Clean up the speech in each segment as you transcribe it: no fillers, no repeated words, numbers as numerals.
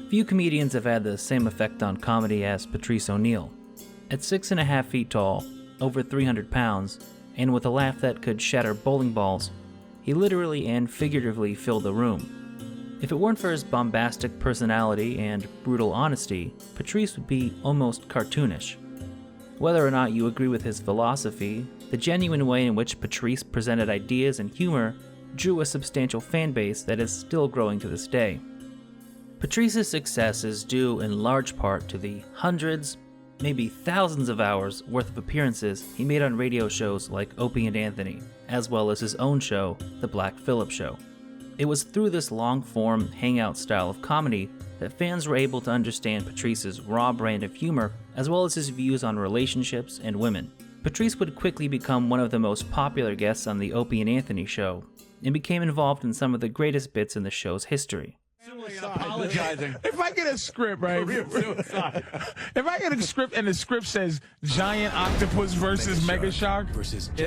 Few comedians have had the same effect on comedy as Patrice O'Neal. At 6.5 feet tall, over 300 pounds, and with a laugh that could shatter bowling balls, he literally and figuratively filled the room. If it weren't for his bombastic personality and brutal honesty, Patrice would be almost cartoonish. Whether or not you agree with his philosophy, the genuine way in which Patrice presented ideas and humor drew a substantial fan base that is still growing to this day. Patrice's success is due in large part to the hundreds, maybe thousands of hours worth of appearances he made on radio shows like Opie and Anthony, as well as his own show, The Black Phillip Show. It was through this long-form, hangout style of comedy that fans were able to understand Patrice's raw brand of humor, as well as his views on relationships and women. Patrice would quickly become one of the most popular guests on the Opie and Anthony show, and became involved in some of the greatest bits in the show's history. Apologizing. If I get a script, right? If I get a script and the script says Giant Octopus versus Mega Shark,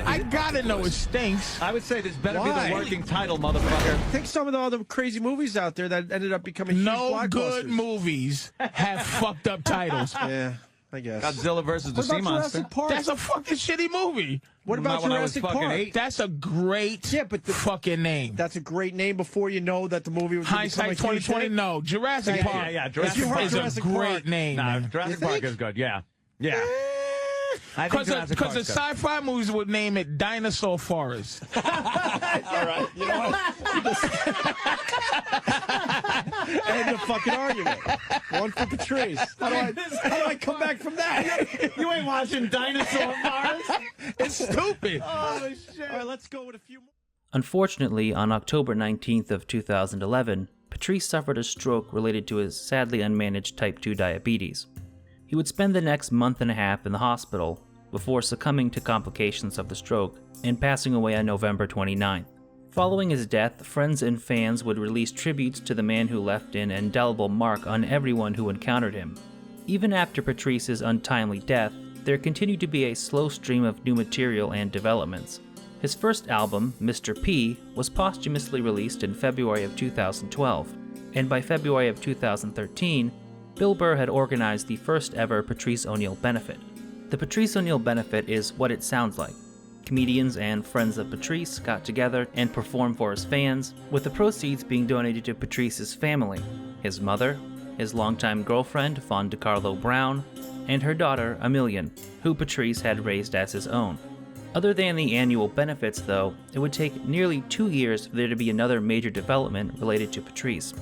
I gotta know it stinks. I would say this better be the working title, motherfucker. Think some of the other crazy movies out there that ended up becoming huge blockbusters. No good movies have fucked up titles. Yeah, I guess. Godzilla versus the Sea Monster. That's a fucking shitty movie. What about Jurassic Park? That's a great fucking name. That's a great name before you know that the movie was going to become a huge 2020, hit. no. Jurassic Park. Yeah, Jurassic Park is a great name. Nah, Jurassic Park is good, yeah. Because the sci-fi movies would name it Dinosaur Forest. All right, you know what? End the fucking argument. One for Patrice. How do I come back from that? You ain't watching Dinosaur Forest? It's stupid. Oh, shit. All right, let's go with a few more. Unfortunately, on October 19th of 2011, Patrice suffered a stroke related to his sadly unmanaged type 2 diabetes. He would spend the next month and a half in the hospital before succumbing to complications of the stroke and passing away on November 29th. Following his death, friends and fans would release tributes to the man who left an indelible mark on everyone who encountered him. Even after Patrice's untimely death, there continued to be a slow stream of new material and developments. His first album, Mr. P, was posthumously released in February of 2012, and by February of 2013, Bill Burr had organized the first ever Patrice O'Neal benefit. The Patrice O'Neal benefit is what it sounds like. Comedians and friends of Patrice got together and performed for his fans, with the proceeds being donated to Patrice's family, his mother, his longtime girlfriend, Decarlo Brown, and her daughter, Amelia, who Patrice had raised as his own. Other than the annual benefits, though, it would take nearly 2 years for there to be another major development related to Patrice.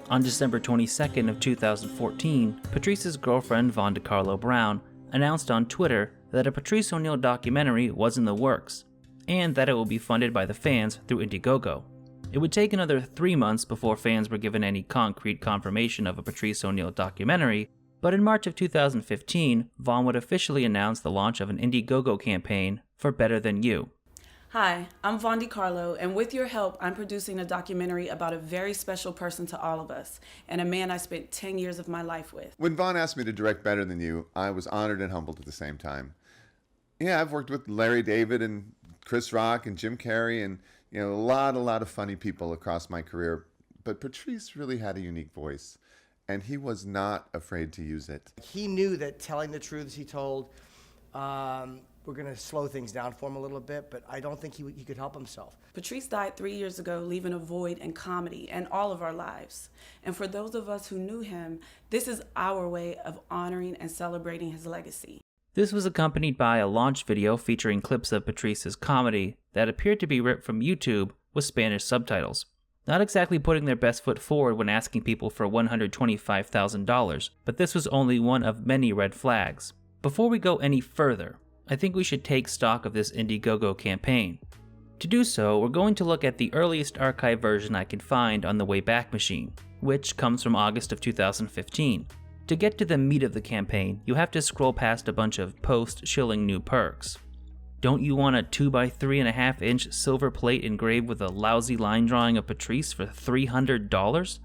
On December 22nd of 2014, Patrice's girlfriend, Decarlo Brown, announced on Twitter that a Patrice O'Neal documentary was in the works, and that it would be funded by the fans through Indiegogo. It would take another 3 months before fans were given any concrete confirmation of a Patrice O'Neal documentary, but in March of 2015, Vaughn would officially announce the launch of an Indiegogo campaign for Better Than You. Hi, I'm Decarlo, and with your help, I'm producing a documentary about a very special person to all of us, and a man I spent 10 years of my life with. When Vaughn asked me to direct Better Than You, I was honored and humbled at the same time. Yeah, I've worked with Larry David and Chris Rock and Jim Carrey and a lot of funny people across my career, but Patrice really had a unique voice, and he was not afraid to use it. He knew that telling the truths he told, we're going to slow things down for him a little bit, but I don't think he could help himself. Patrice died 3 years ago, leaving a void in comedy and all of our lives. And for those of us who knew him, this is our way of honoring and celebrating his legacy. This was accompanied by a launch video featuring clips of Patrice's comedy that appeared to be ripped from YouTube with Spanish subtitles. Not exactly putting their best foot forward when asking people for $125,000, but this was only one of many red flags. Before we go any further, I think we should take stock of this Indiegogo campaign. To do so, we're going to look at the earliest archive version I can find on the Wayback Machine, which comes from August of 2015. To get to the meat of the campaign, you have to scroll past a bunch of post-shilling new perks. Don't you want a 2x3.5-inch silver plate engraved with a lousy line drawing of Patrice for $300?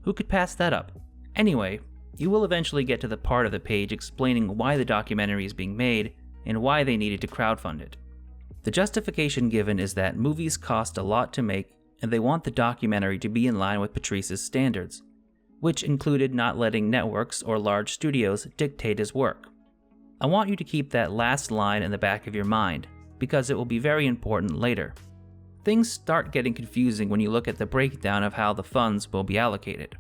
Who could pass that up? Anyway, you will eventually get to the part of the page explaining why the documentary is being made and why they needed to crowdfund it. The justification given is that movies cost a lot to make and they want the documentary to be in line with Patrice's standards. which included not letting networks or large studios dictate his work. I want you to keep that last line in the back of your mind, because it will be very important later. Things start getting confusing when you look at the breakdown of how the funds will be allocated.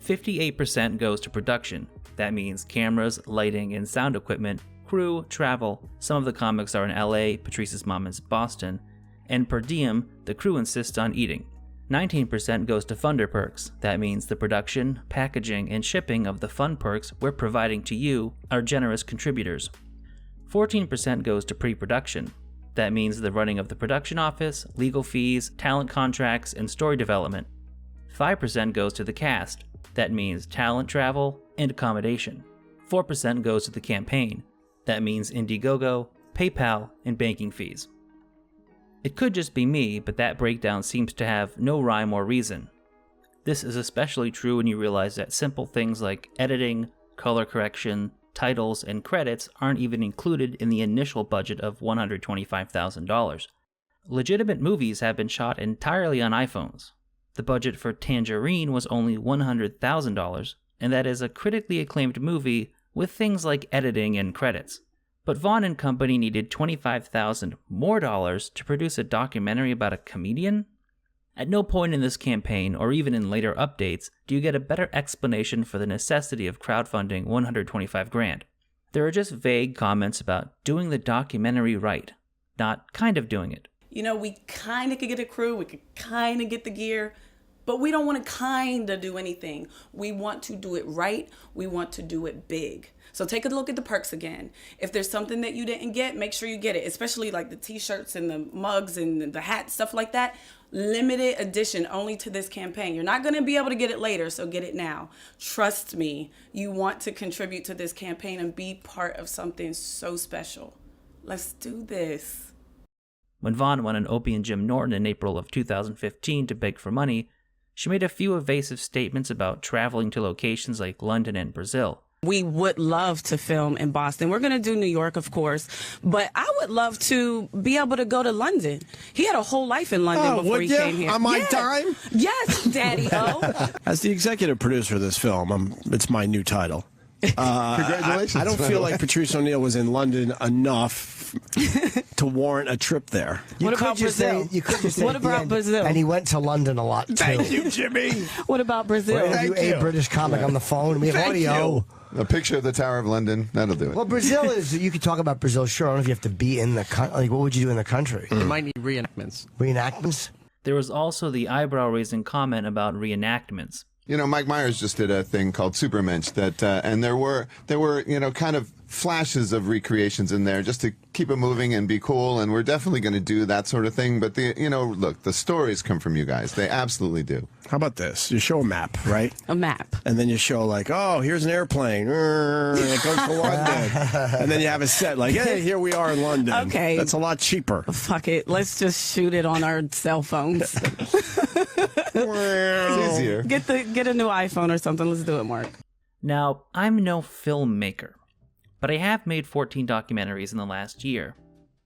58% goes to production. That means cameras, lighting, and sound equipment, crew, travel. Some of the comics are in LA, Patrice's mom is Boston, and per diem, the crew insists on eating. 19% goes to funder perks. That means the production, packaging, and shipping of the fun perks we're providing to you, our generous contributors. 14% goes to pre-production. That means the running of the production office, legal fees, talent contracts, and story development. 5% goes to the cast. That means talent travel and accommodation. 4% goes to the campaign. That means Indiegogo, PayPal, and banking fees. It could just be me, but that breakdown seems to have no rhyme or reason. This is especially true when you realize that simple things like editing, color correction, titles, and credits aren't even included in the initial budget of $125,000. Legitimate movies have been shot entirely on iPhones. The budget for Tangerine was only $100,000, and that is a critically acclaimed movie with things like editing and credits. But Vaughn and company needed $25,000 more to produce a documentary about a comedian? At no point in this campaign, or even in later updates, do you get a better explanation for the necessity of crowdfunding $125,000. There are just vague comments about doing the documentary right, not kind of doing it. You know, we kind of could get a crew, we could kind of get the gear, but we don't want to kind of do anything. We want to do it right. We want to do it big. So take a look at the perks again. If there's something that you didn't get, make sure you get it, especially like the t-shirts and the mugs and the hats, stuff like that. Limited edition only to this campaign. You're not going to be able to get it later, so get it now. Trust me, you want to contribute to this campaign and be part of something so special. Let's do this. When Vaughn went on Opie and Jim Norton in April of 2015 to beg for money, she made a few evasive statements about traveling to locations like London and Brazil. We would love to film in Boston. We're going to do New York, of course, but I would love to be able to go to London. He had a whole life in London before he came here. On my dime? Yes, Daddy-O. As the executive producer of this film, it's my new title. Congratulations. I don't feel like Patrice O'Neal was in London enough to warrant a trip there. You What could about just Brazil? say, you could just say What at the about end, Brazil? And he went to London a lot, too. Thank you, Jimmy. What about Brazil? We're going to do a British comic on the phone. We have audio. A picture of the Tower of London, that'll do it. Well, Brazil is, you could talk about Brazil, sure. I don't know if you have to be in the country. Like, what would you do in the country? You might need reenactments. Reenactments? There was also the eyebrow-raising comment about reenactments. You know, Mike Myers just did a thing called Supermensch that, and there were, you know, kind of flashes of recreations in there just to keep it moving and be cool. And we're definitely going to do that sort of thing. But you know, look, the stories come from you guys. They absolutely do. How about this? You show a map, right? A map. And then you show like, oh, here's an airplane. And it goes to London. And then you have a set like, hey, here we are in London. Okay. That's a lot cheaper. Fuck it. Let's just shoot it on our cell phones. It's easier. Get a new iPhone or something. Let's do it, Mark. Now, I'm no filmmaker, but I have made 14 documentaries in the last year.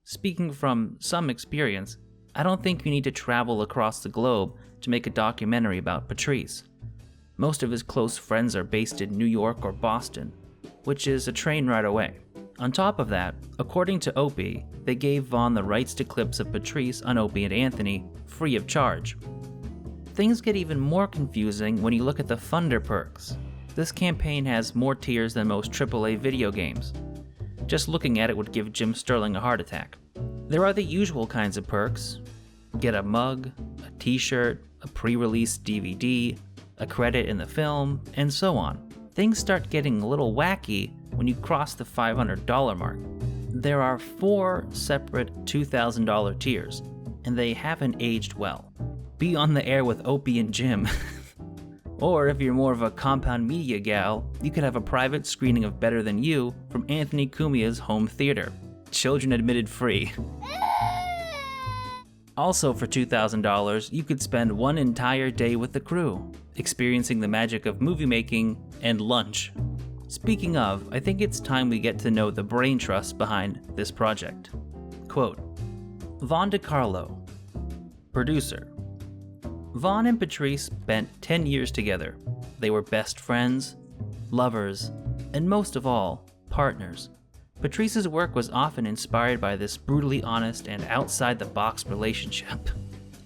Speaking from some experience, I don't think you need to travel across the globe to make a documentary about Patrice. Most of his close friends are based in New York or Boston, which is a train ride away. On top of that, according to Opie, they gave Vaughn the rights to clips of Patrice on Opie and Anthony free of charge. Things get even more confusing when you look at the funder perks. This campaign has more tiers than most AAA video games. Just looking at it would give Jim Sterling a heart attack. There are the usual kinds of perks. Get a mug, a t-shirt, a pre-release DVD, a credit in the film, and so on. Things start getting a little wacky when you cross the $500 mark. There are 4 separate $2,000 tiers, and they haven't aged well. Be on the air with Opie and Jim. Or if you're more of a compound media gal, you could have a private screening of Better Than You from Anthony Cumia's home theater. Children admitted free. Also for $2,000, you could spend one entire day with the crew, experiencing the magic of movie making and lunch. Speaking of, I think it's time we get to know the brain trust behind this project. Quote, Vaughn Decarlo, producer. Vaughn and Patrice spent 10 years together. They were best friends, lovers, and most of all, partners. Patrice's work was often inspired by this brutally honest and outside-the-box relationship.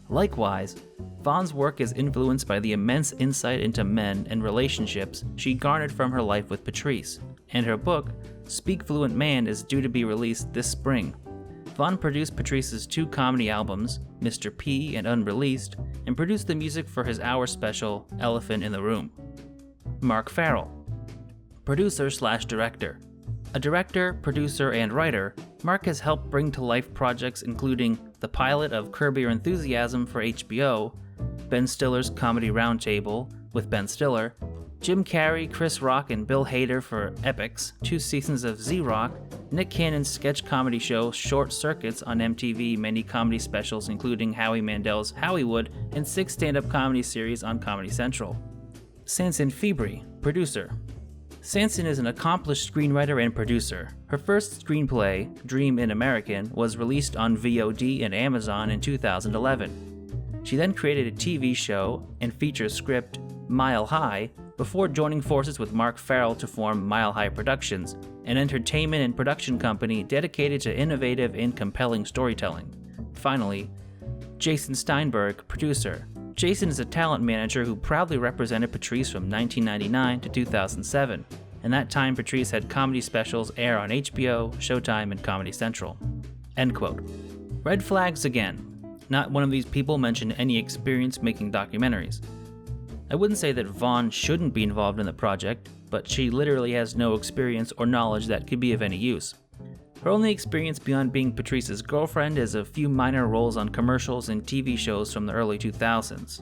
Likewise, Vaughn's work is influenced by the immense insight into men and relationships she garnered from her life with Patrice, and her book, Speak Fluent Man, is due to be released this spring. Vaughn produced Patrice's 2 comedy albums, Mr. P and Unreleased, and produced the music for his hour special, Elephant in the Room. Mark Ferrell, producer/director. A director, producer, and writer, Mark has helped bring to life projects including the pilot of Curb Your Enthusiasm for HBO, Ben Stiller's Comedy Roundtable with Ben Stiller, Jim Carrey, Chris Rock, and Bill Hader for Epics, 2 seasons of Z-Rock, Nick Cannon's sketch comedy show Short Circuits on MTV, many comedy specials including Howie Mandel's Howiewood, and 6 stand-up comedy series on Comedy Central. Sanson Fibri, producer. Sanson is an accomplished screenwriter and producer. Her first screenplay, Dream in American, was released on VOD and Amazon in 2011. She then created a TV show and feature script, Mile High, before joining forces with Mark Ferrell to form Mile High Productions, an entertainment and production company dedicated to innovative and compelling storytelling. Finally, Jason Steinberg, producer. Jason is a talent manager who proudly represented Patrice from 1999 to 2007, and that time Patrice had comedy specials air on HBO, Showtime, and Comedy Central. End quote. Red flags again. Not one of these people mentioned any experience making documentaries. I wouldn't say that Vaughn shouldn't be involved in the project, but she literally has no experience or knowledge that could be of any use. Her only experience beyond being Patrice's girlfriend is a few minor roles on commercials and TV shows from the early 2000s.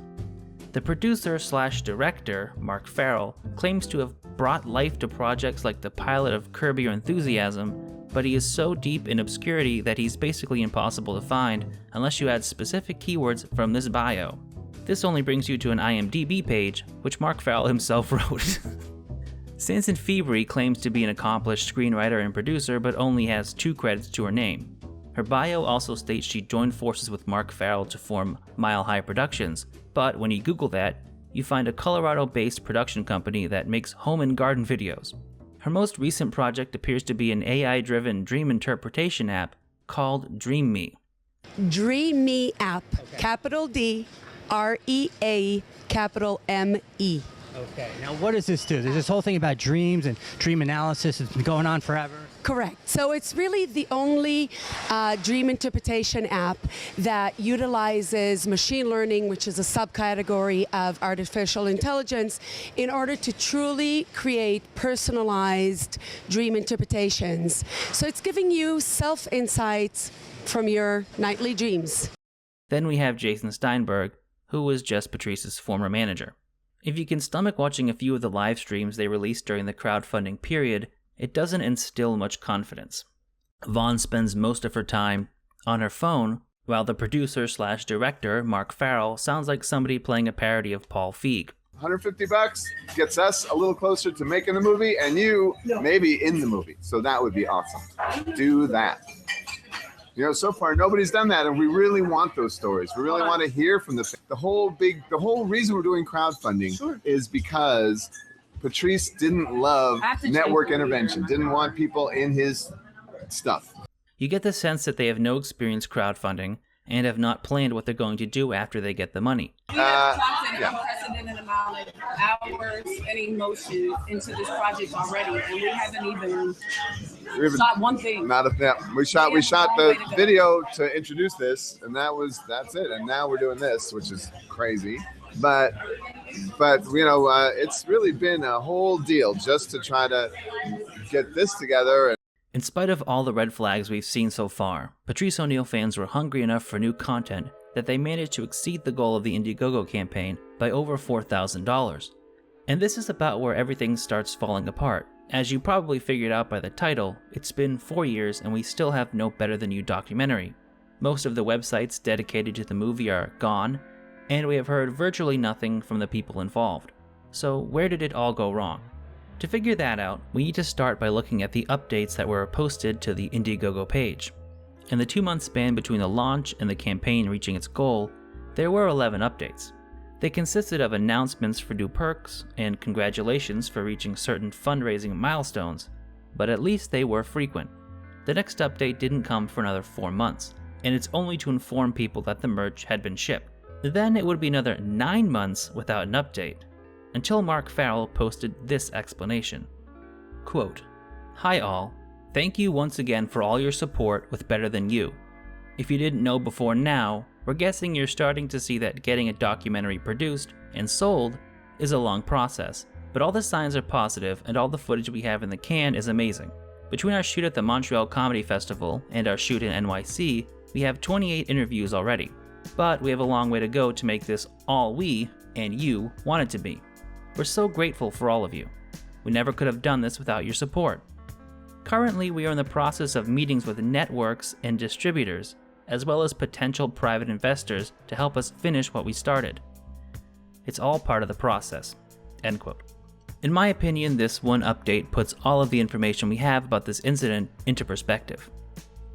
The producer/director, Mark Ferrell, claims to have brought life to projects like the pilot of Curb Your Enthusiasm, but he is so deep in obscurity that he's basically impossible to find unless you add specific keywords from this bio. This only brings you to an IMDb page, which Mark Ferrell himself wrote. Sanson Fibri claims to be an accomplished screenwriter and producer, but only has 2 credits to her name. Her bio also states she joined forces with Mark Ferrell to form Mile High Productions, but when you Google that, you find a Colorado-based production company that makes home and garden videos. Her most recent project appears to be an AI-driven dream interpretation app called Dream Me. Dream Me app, capital D, REA, capital ME. Okay, now what does this do? There's this whole thing about dreams and dream analysis. It's been going on forever. Correct. So it's really the only dream interpretation app that utilizes machine learning, which is a subcategory of artificial intelligence, in order to truly create personalized dream interpretations. So it's giving you self-insights from your nightly dreams. Then we have Jason Steinberg, who was just Patrice's former manager. If you can stomach watching a few of the live streams they released during the crowdfunding period, it doesn't instill much confidence. Vaughn spends most of her time on her phone, while the producer/director, Mark Ferrell, sounds like somebody playing a parody of Paul Feig. $150 gets us a little closer to making the movie, and you maybe in the movie. So that would be awesome. Do that. You know, so far nobody's done that, and we really want those stories. We really want to hear from the whole reason we're doing crowdfunding is because Patrice didn't love network intervention, didn't want people in his stuff. You get the sense that they have no experience crowdfunding and have not planned what they're going to do after they get the money. We have dropped an unprecedented amount of hours and emotion into this project already, and we haven't even shot one thing. We shot the video to introduce this, and that's it. And now we're doing this, which is crazy. But you know, it's really been a whole deal just to try to get this together. In spite of all the red flags we've seen so far, Patrice O'Neal fans were hungry enough for new content that they managed to exceed the goal of the Indiegogo campaign by over $4,000. And this is about where everything starts falling apart. As you probably figured out by the title, it's been 4 years and we still have no Better Than You documentary. Most of the websites dedicated to the movie are gone, and we have heard virtually nothing from the people involved. So where did it all go wrong? To figure that out, we need to start by looking at the updates that were posted to the Indiegogo page. In the 2-month span between the launch and the campaign reaching its goal, there were 11 updates. They consisted of announcements for new perks and congratulations for reaching certain fundraising milestones, but at least they were frequent. The next update didn't come for another 4 months, and it's only to inform people that the merch had been shipped. Then it would be another 9 months without an update, until Mark Ferrell posted this explanation. Quote, "Hi all, thank you once again for all your support with Better Than You. If you didn't know before now, we're guessing you're starting to see that getting a documentary produced and sold is a long process, but all the signs are positive and all the footage we have in the can is amazing. Between our shoot at the Montreal Comedy Festival and our shoot in NYC, we have 28 interviews already, but we have a long way to go to make this all we, and you, want it to be. We're so grateful for all of you. We never could have done this without your support. Currently, we are in the process of meetings with networks and distributors, as well as potential private investors to help us finish what we started. It's all part of the process." End quote. In my opinion, this one update puts all of the information we have about this incident into perspective.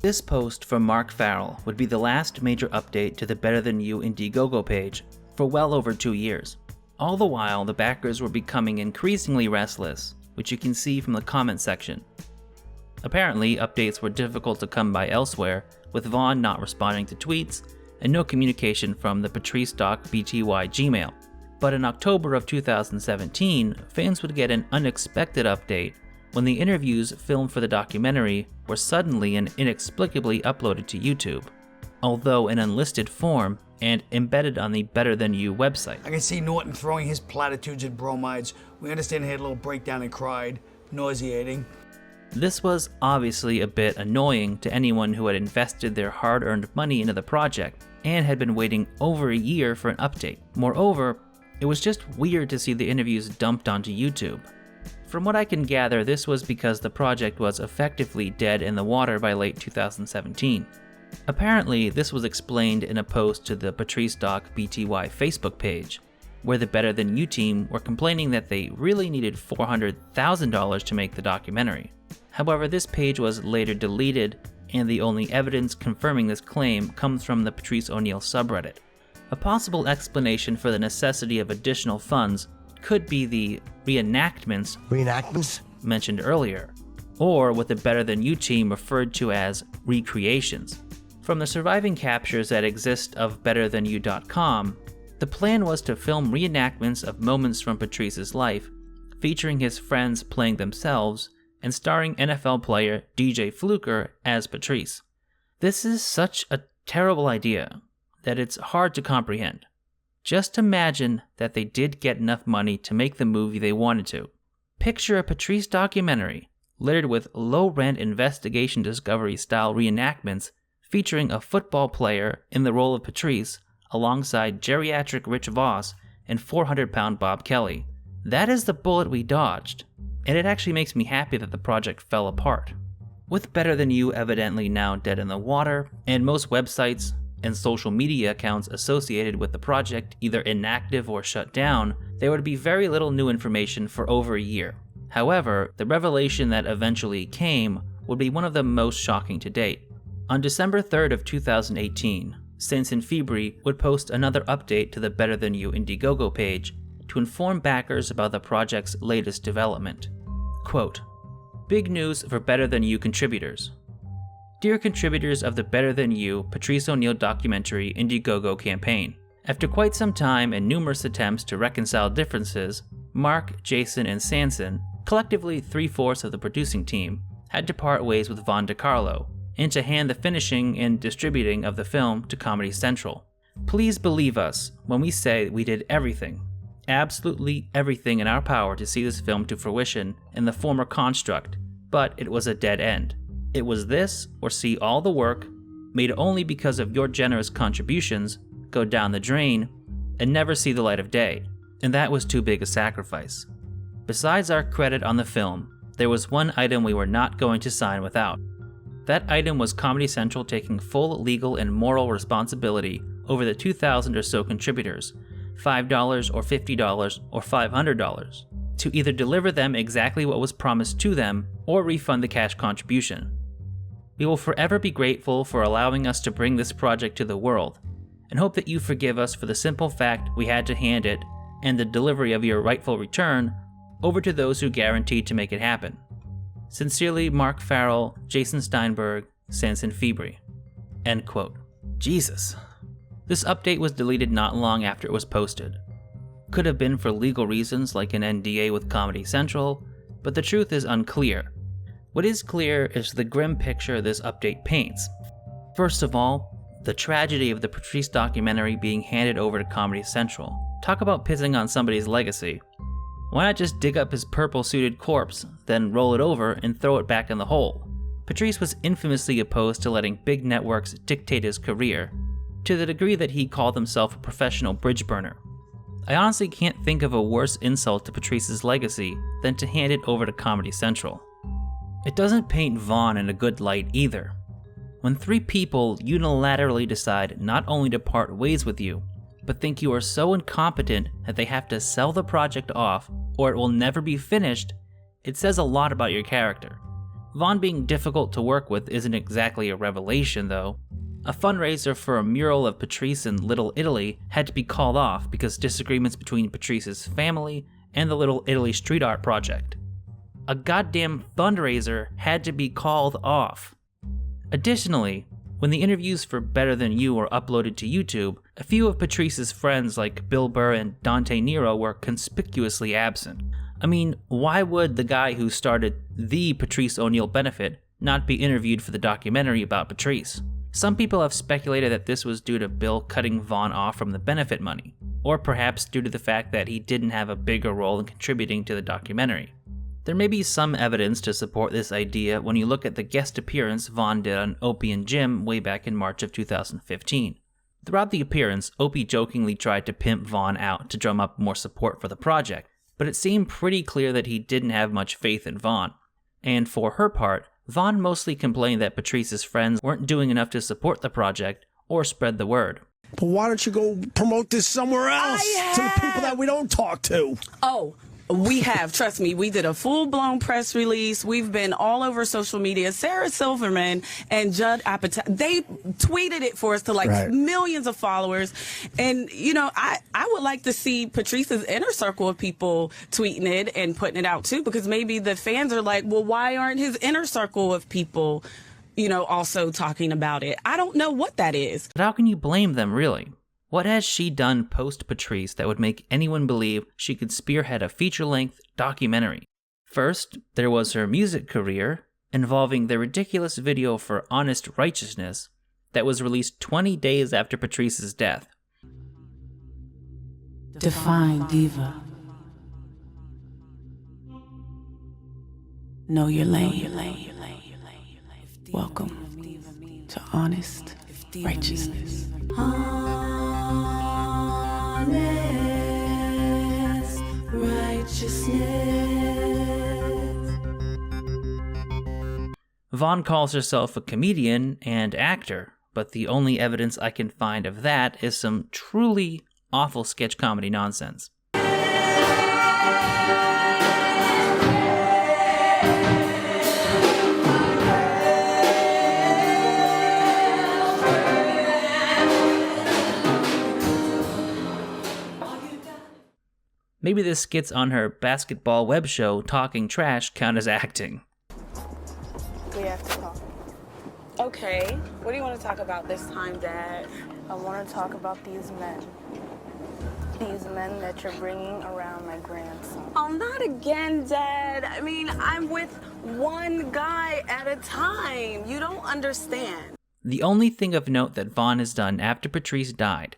This post from Mark Ferrell would be the last major update to the Better Than You Indiegogo page for well over 2 years. All the while, the backers were becoming increasingly restless, which you can see from the comment section. Apparently, updates were difficult to come by elsewhere, with Vaughn not responding to tweets and no communication from the Patrice Doc BTY Gmail. But in October of 2017, fans would get an unexpected update when the interviews filmed for the documentary were suddenly and inexplicably uploaded to YouTube, although in unlisted form and embedded on the Better Than You website. I can see Norton throwing his platitudes at bromides. We understand he had a little breakdown and cried. Nauseating. This was obviously a bit annoying to anyone who had invested their hard-earned money into the project and had been waiting over a year for an update. Moreover, it was just weird to see the interviews dumped onto YouTube. From what I can gather, this was because the project was effectively dead in the water by late 2017. Apparently, this was explained in a post to the Patrice Doc BTY Facebook page, where the Better Than You team were complaining that they really needed $400,000 to make the documentary. However, this page was later deleted, and the only evidence confirming this claim comes from the Patrice O'Neal subreddit. A possible explanation for the necessity of additional funds could be the reenactments mentioned earlier, or what the Better Than You team referred to as recreations. From the surviving captures that exist of betterthanyou.com, the plan was to film reenactments of moments from Patrice's life, featuring his friends playing themselves and starring NFL player DJ Fluker as Patrice. This is such a terrible idea that it's hard to comprehend. Just imagine that they did get enough money to make the movie they wanted to. Picture a Patrice documentary littered with low-rent investigation discovery-style reenactments featuring a football player in the role of Patrice alongside geriatric Rich Voss and 400-pound Bob Kelly. That is the bullet we dodged, and it actually makes me happy that the project fell apart. With Better Than You evidently now dead in the water, and most websites and social media accounts associated with the project either inactive or shut down, there would be very little new information for over a year. However, the revelation that eventually came would be one of the most shocking to date. On December 3rd of 2018, Saints and Febri would post another update to the Better Than You Indiegogo page to inform backers about the project's latest development. Quote, "Big news for Better Than You contributors. Dear contributors of the Better Than You Patrice O'Neal documentary Indiegogo campaign, after quite some time and numerous attempts to reconcile differences, Mark, Jason, and Sanson, collectively 3/4 of the producing team, had to part ways with Von Decarlo and to hand the finishing and distributing of the film to Comedy Central. Please believe us when we say we did everything, absolutely everything in our power to see this film to fruition in the former construct, but it was a dead end. It was this, or see all the work, made only because of your generous contributions, go down the drain, and never see the light of day, and that was too big a sacrifice. Besides our credit on the film, there was one item we were not going to sign without. That item was Comedy Central taking full legal and moral responsibility over the 2,000 or so contributors, $5 or $50 or $500, to either deliver them exactly what was promised to them or refund the cash contribution. We will forever be grateful for allowing us to bring this project to the world, and hope that you forgive us for the simple fact we had to hand it, and the delivery of your rightful return, over to those who guaranteed to make it happen. Sincerely, Mark Ferrell, Jason Steinberg, Sanson Febri." End quote. Jesus. This update was deleted not long after it was posted. Could have been for legal reasons like an NDA with Comedy Central, but the truth is unclear. What is clear is the grim picture this update paints. First of all, the tragedy of the Patrice documentary being handed over to Comedy Central. Talk about pissing on somebody's legacy. Why not just dig up his purple-suited corpse, then roll it over and throw it back in the hole? Patrice was infamously opposed to letting big networks dictate his career, to the degree that he called himself a professional bridge burner. I honestly can't think of a worse insult to Patrice's legacy than to hand it over to Comedy Central. It doesn't paint Vaughn in a good light either. When 3 people unilaterally decide not only to part ways with you, but think you are so incompetent that they have to sell the project off or it will never be finished, it says a lot about your character. Vaughn being difficult to work with isn't exactly a revelation though. A fundraiser for a mural of Patrice in Little Italy had to be called off because disagreements between Patrice's family and the Little Italy street art project. A goddamn fundraiser had to be called off. Additionally, when the interviews for Better Than You were uploaded to YouTube, a few of Patrice's friends like Bill Burr and Dante Nero were conspicuously absent. I mean, why would the guy who started the Patrice O'Neal benefit not be interviewed for the documentary about Patrice? Some people have speculated that this was due to Bill cutting Vaughn off from the benefit money, or perhaps due to the fact that he didn't have a bigger role in contributing to the documentary. There may be some evidence to support this idea when you look at the guest appearance Vaughn did on Opie and Jim way back in March of 2015. Throughout the appearance, Opie jokingly tried to pimp Vaughn out to drum up more support for the project, but it seemed pretty clear that he didn't have much faith in Vaughn. And for her part, Vaughn mostly complained that Patrice's friends weren't doing enough to support the project or spread the word. But why don't you go promote this somewhere else to the people that we don't talk to? Oh, we have. Trust me, we did a full-blown press release. We've been all over social media. Sarah Silverman and Judd Apatow, they tweeted it for us to millions of followers. And, you know, I would like to see Patrice's inner circle of people tweeting it and putting it out too, because maybe the fans are like, well, why aren't his inner circle of people, you know, also talking about it? I don't know what that is. But how can you blame them, really? What has she done post-Patrice that would make anyone believe she could spearhead a feature-length documentary? First, there was her music career, involving the ridiculous video for Honest Righteousness that was released 20 days after Patrice's death. Define diva. Know your lane. Welcome to Honest Righteousness. Honest righteousness. Vaughn calls herself a comedian and actor, but the only evidence I can find of that is some truly awful sketch comedy nonsense. Maybe the skits on her basketball web show, Talking Trash, count as acting. We have to talk. Okay. What do you want to talk about this time, Dad? I want to talk about these men. These men that you're bringing around my grandson. Oh, not again, Dad. I mean, I'm with one guy at a time. You don't understand. The only thing of note that Vaughn has done after Patrice died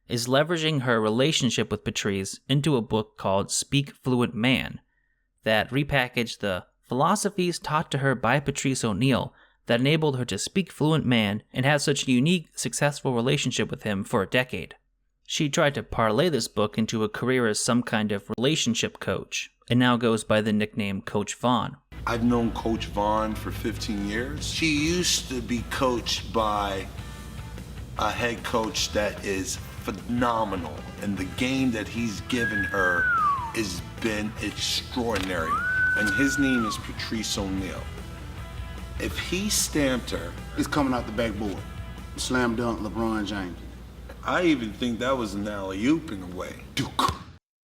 is leveraging her relationship with Patrice into a book called Speak Fluent Man that repackaged the philosophies taught to her by Patrice O'Neal that enabled her to speak fluent man and have such a unique, successful relationship with him for a decade. She tried to parlay this book into a career as some kind of relationship coach, and now goes by the nickname Coach Vaughn. I've known Coach Vaughn for 15 years. She used to be coached by a head coach that is phenomenal, and the game that he's given her has been extraordinary, and his name is Patrice O'Neal. If he stamped her, it's coming out the backboard. Slam dunk LeBron James. I even think that was an alley-oop in a way.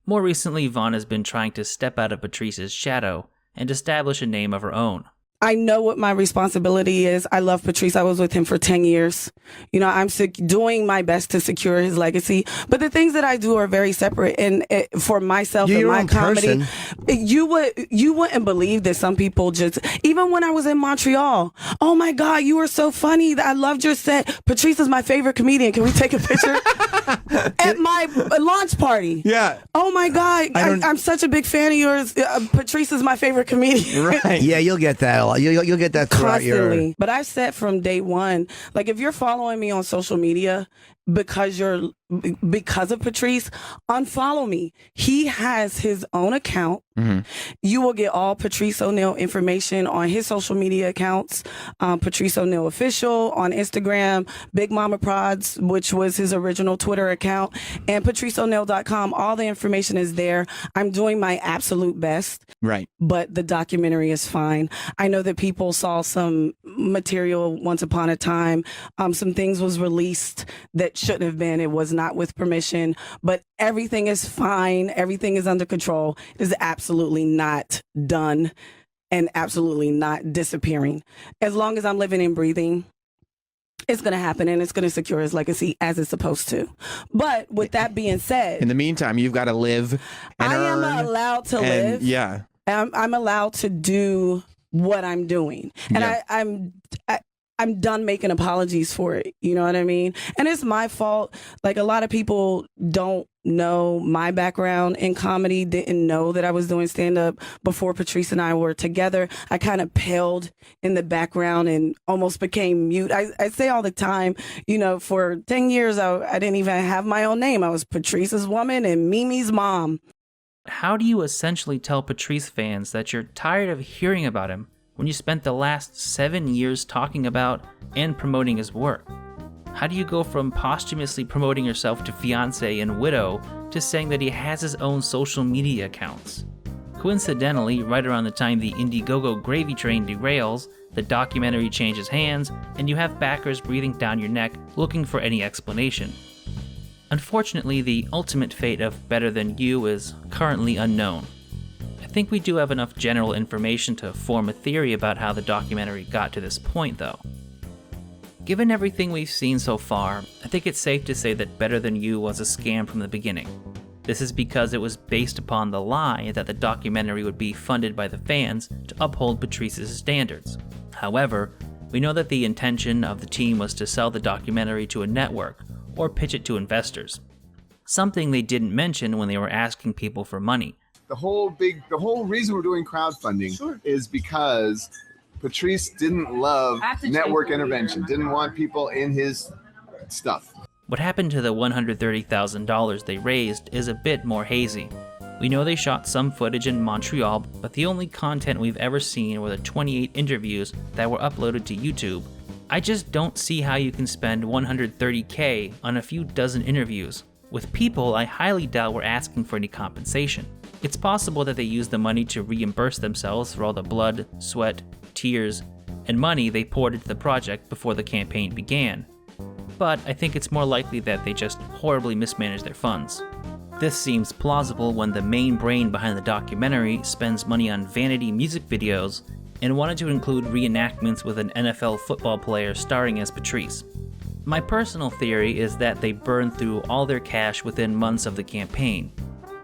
More recently, Vaughn has been trying to step out of Patrice's shadow and establish a name of her own. I know what my responsibility is. I love Patrice. I was with him for 10 years. You know, I'm doing my best to secure his legacy. But the things that I do are very separate. And for myself and my comedy, you wouldn't believe that some people just, even when I was in Montreal, oh my God, you were so funny. I loved your set. Patrice is my favorite comedian. Can we take a picture? At my launch party. Yeah. Oh my God. I'm such a big fan of yours. Patrice is my favorite comedian. Right. Yeah, you'll get that a lot. You'll get that throughout Constantly. But I've said from day one, like if you're following me on social media because of Patrice, unfollow me. He has his own account. Mm-hmm. You will get all Patrice O'Neal information on his social media accounts. Patrice O'Neal Official on Instagram, Big Mama Prods, which was his original Twitter account, and patriceoneal.com. All the information is there. I'm doing my absolute best. Right. But the documentary is fine. I know that people saw some material once upon a time. Some things was released that shouldn't have been. It was not with permission, but everything is fine. Everything is under control. It is absolutely not done and absolutely not disappearing. As long as I'm living and breathing, it's going to happen, and it's going to secure his legacy as it's supposed to. But with that being said, in the meantime, you've got to live and I am earn, allowed to and, live. Yeah. I'm allowed to do what I'm doing. And Yeah. I'm done making apologies for it. You know what I mean? And it's my fault. Like, a lot of people don't know my background in comedy, didn't know that I was doing stand-up before Patrice and I were together. I kind of paled in the background and almost became mute. I say all the time, you know, for 10 years, I didn't even have my own name. I was Patrice's woman and Mimi's mom. How do you essentially tell Patrice fans that you're tired of hearing about him when you spent the last 7 years talking about and promoting his work? How do you go from posthumously promoting yourself to fiancé and widow to saying that he has his own social media accounts? Coincidentally, right around the time the Indiegogo gravy train derails, the documentary changes hands, and you have backers breathing down your neck looking for any explanation. Unfortunately, the ultimate fate of Better Than You is currently unknown. I think we do have enough general information to form a theory about how the documentary got to this point, though. Given everything we've seen so far, I think it's safe to say that Better Than You was a scam from the beginning. This is because it was based upon the lie that the documentary would be funded by the fans to uphold Patrice's standards. However, we know that the intention of the team was to sell the documentary to a network or pitch it to investors. Something they didn't mention when they were asking people for money. The whole reason we're doing crowdfunding is because Patrice didn't love network intervention, didn't want people in his stuff. What happened to the $130,000 they raised is a bit more hazy. We know they shot some footage in Montreal, but the only content we've ever seen were the 28 interviews that were uploaded to YouTube. I just don't see how you can spend $130K on a few dozen interviews with people I highly doubt were asking for any compensation. It's possible that they used the money to reimburse themselves for all the blood, sweat, tears, and money they poured into the project before the campaign began. But I think it's more likely that they just horribly mismanaged their funds. This seems plausible when the main brain behind the documentary spends money on vanity music videos and wanted to include reenactments with an NFL football player starring as Patrice. My personal theory is that they burned through all their cash within months of the campaign,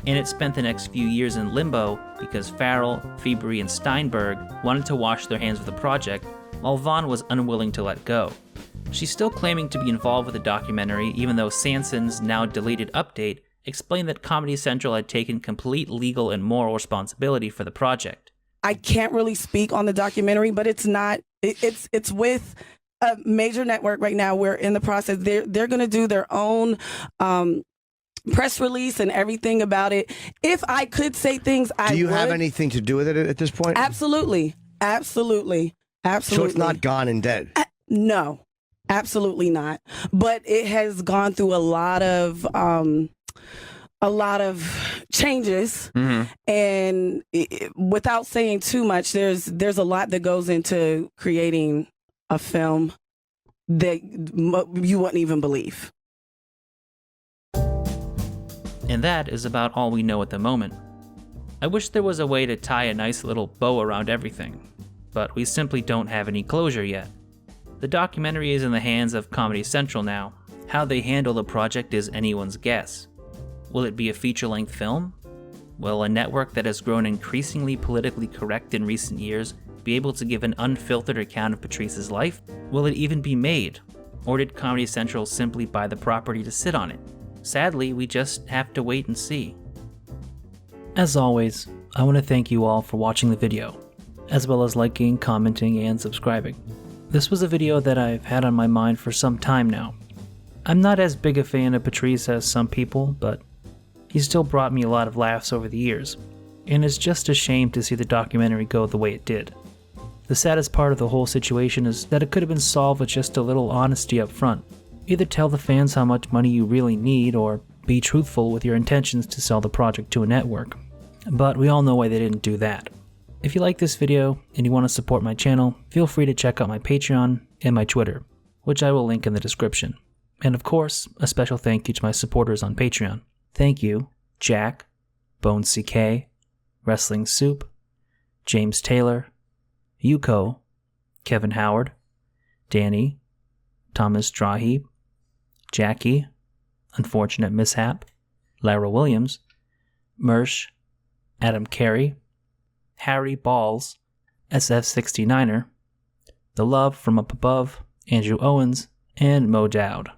and it spent the next few years in limbo because Ferrell, Fabry, and Steinberg wanted to wash their hands of the project, while Vaughn was unwilling to let go. She's still claiming to be involved with the documentary, even though Sanson's now deleted update explained that Comedy Central had taken complete legal and moral responsibility for the project. I can't really speak on the documentary, but it's with a major network right now. We're in the process. They're going to do their own press release and everything about it. If I could say things, I would. Do you have anything to do with it at this point? Absolutely. So it's not gone and dead? No, absolutely not. But it has gone through a lot of changes, and without saying too much, there's a lot that goes into creating a film that you wouldn't even believe. And that is about all we know at the moment. I wish there was a way to tie a nice little bow around everything, but we simply don't have any closure yet. The documentary is in the hands of Comedy Central now. How they handle the project is anyone's guess. Will it be a feature-length film? Will a network that has grown increasingly politically correct in recent years be able to give an unfiltered account of Patrice's life? Will it even be made? Or did Comedy Central simply buy the property to sit on it? Sadly, we just have to wait and see. As always, I want to thank you all for watching the video, as well as liking, commenting, and subscribing. This was a video that I've had on my mind for some time now. I'm not as big a fan of Patrice as some people, but he still brought me a lot of laughs over the years, and it's just a shame to see the documentary go the way it did. The saddest part of the whole situation is that it could have been solved with just a little honesty up front. Either tell the fans how much money you really need, or be truthful with your intentions to sell the project to a network. But we all know why they didn't do that. If you like this video and you want to support my channel, feel free to check out my Patreon and my Twitter, which I will link in the description. And of course, a special thank you to my supporters on Patreon. Thank you, Jack, Bones CK, Wrestling Soup, James Taylor, Yuko, Kevin Howard, Danny, Thomas Drawheap, Jackie, Unfortunate Mishap, Lara Williams, Mersh, Adam Carey, Harry Balls, SF69er, The Love from Up Above, Andrew Owens, and Mo Dowd.